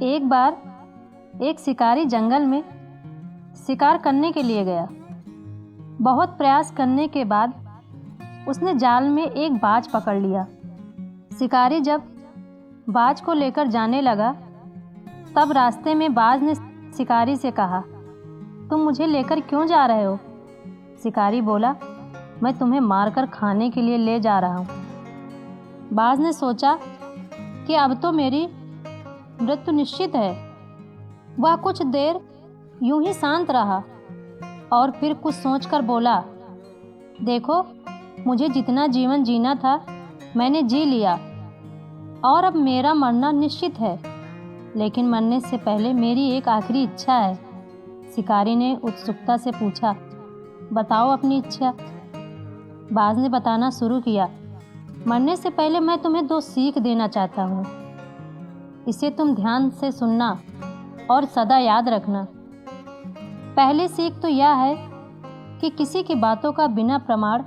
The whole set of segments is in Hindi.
एक बार एक शिकारी जंगल में शिकार करने के लिए गया। बहुत प्रयास करने के बाद उसने जाल में एक बाज पकड़ लिया। शिकारी जब बाज को लेकर जाने लगा तब रास्ते में बाज ने शिकारी से कहा, तुम मुझे लेकर क्यों जा रहे हो? शिकारी बोला, मैं तुम्हें मारकर खाने के लिए ले जा रहा हूँ। बाज ने सोचा कि अब तो मेरी मृत्यु निश्चित है। वह कुछ देर यूं ही शांत रहा और फिर कुछ सोचकर बोला, देखो, मुझे जितना जीवन जीना था मैंने जी लिया और अब मेरा मरना निश्चित है, लेकिन मरने से पहले मेरी एक आखिरी इच्छा है। शिकारी ने उत्सुकता से पूछा, बताओ अपनी इच्छा। बाज ने बताना शुरू किया, मरने से पहले मैं तुम्हें 2 सीख देना चाहता हूँ। इसे तुम ध्यान से सुनना और सदा याद रखना। पहली सीख तो यह है कि किसी की बातों का बिना प्रमाण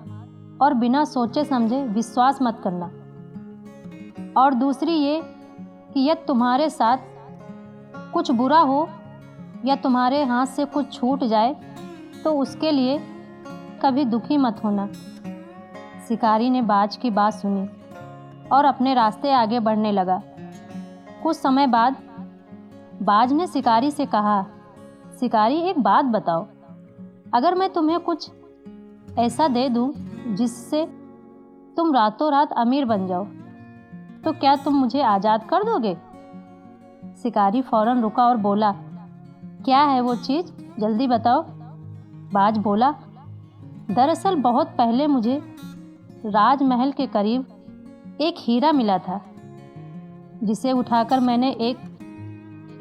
और बिना सोचे समझे विश्वास मत करना। और दूसरी ये कि यदि तुम्हारे साथ कुछ बुरा हो या तुम्हारे हाथ से कुछ छूट जाए तो उसके लिए कभी दुखी मत होना। शिकारी ने बाज की बात सुनी और अपने रास्ते आगे बढ़ने लगा। कुछ समय बाद बाज ने शिकारी से कहा, शिकारी, एक बात बताओ, अगर मैं तुम्हें कुछ ऐसा दे दूं जिससे तुम रातों रात अमीर बन जाओ तो क्या तुम मुझे आज़ाद कर दोगे? शिकारी फौरन रुका और बोला, क्या है वो चीज़, जल्दी बताओ। बाज बोला, दरअसल बहुत पहले मुझे राजमहल के करीब एक हीरा मिला था जिसे उठाकर मैंने एक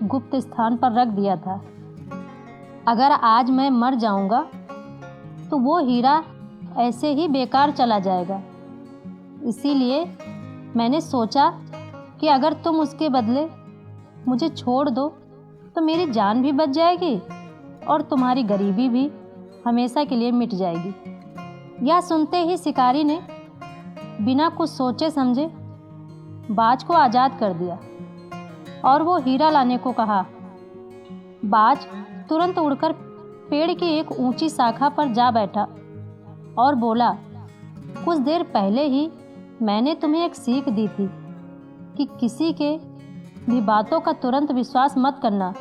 गुप्त स्थान पर रख दिया था। अगर आज मैं मर जाऊंगा तो वो हीरा ऐसे ही बेकार चला जाएगा। इसीलिए मैंने सोचा कि अगर तुम उसके बदले मुझे छोड़ दो तो मेरी जान भी बच जाएगी और तुम्हारी गरीबी भी हमेशा के लिए मिट जाएगी। यह सुनते ही शिकारी ने बिना कुछ सोचे समझे बाज को आज़ाद कर दिया और वो हीरा लाने को कहा। बाज तुरंत उड़कर पेड़ की एक ऊंची शाखा पर जा बैठा और बोला, कुछ देर पहले ही मैंने तुम्हें एक सीख दी थी कि किसी के भी बातों का तुरंत विश्वास मत करना,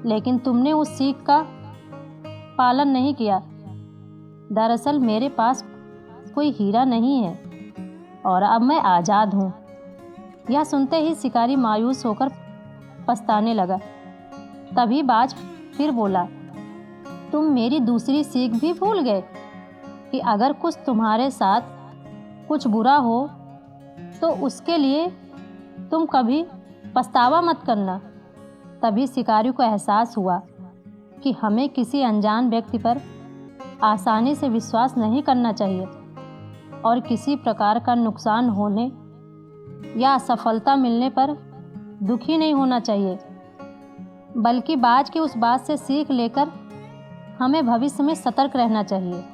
लेकिन तुमने उस सीख का पालन नहीं किया। दरअसल मेरे पास कोई हीरा नहीं है और अब मैं आज़ाद हूँ। यह सुनते ही शिकारी मायूस होकर पछताने लगा। तभी बाज फिर बोला, तुम मेरी दूसरी सीख भी भूल गए कि अगर कुछ तुम्हारे साथ कुछ बुरा हो तो उसके लिए तुम कभी पछतावा मत करना। तभी शिकारी को एहसास हुआ कि हमें किसी अनजान व्यक्ति पर आसानी से विश्वास नहीं करना चाहिए और किसी प्रकार का नुकसान होने या असफलता मिलने पर दुखी नहीं होना चाहिए, बल्कि बाज की उस बात से सीख लेकर हमें भविष्य में सतर्क रहना चाहिए।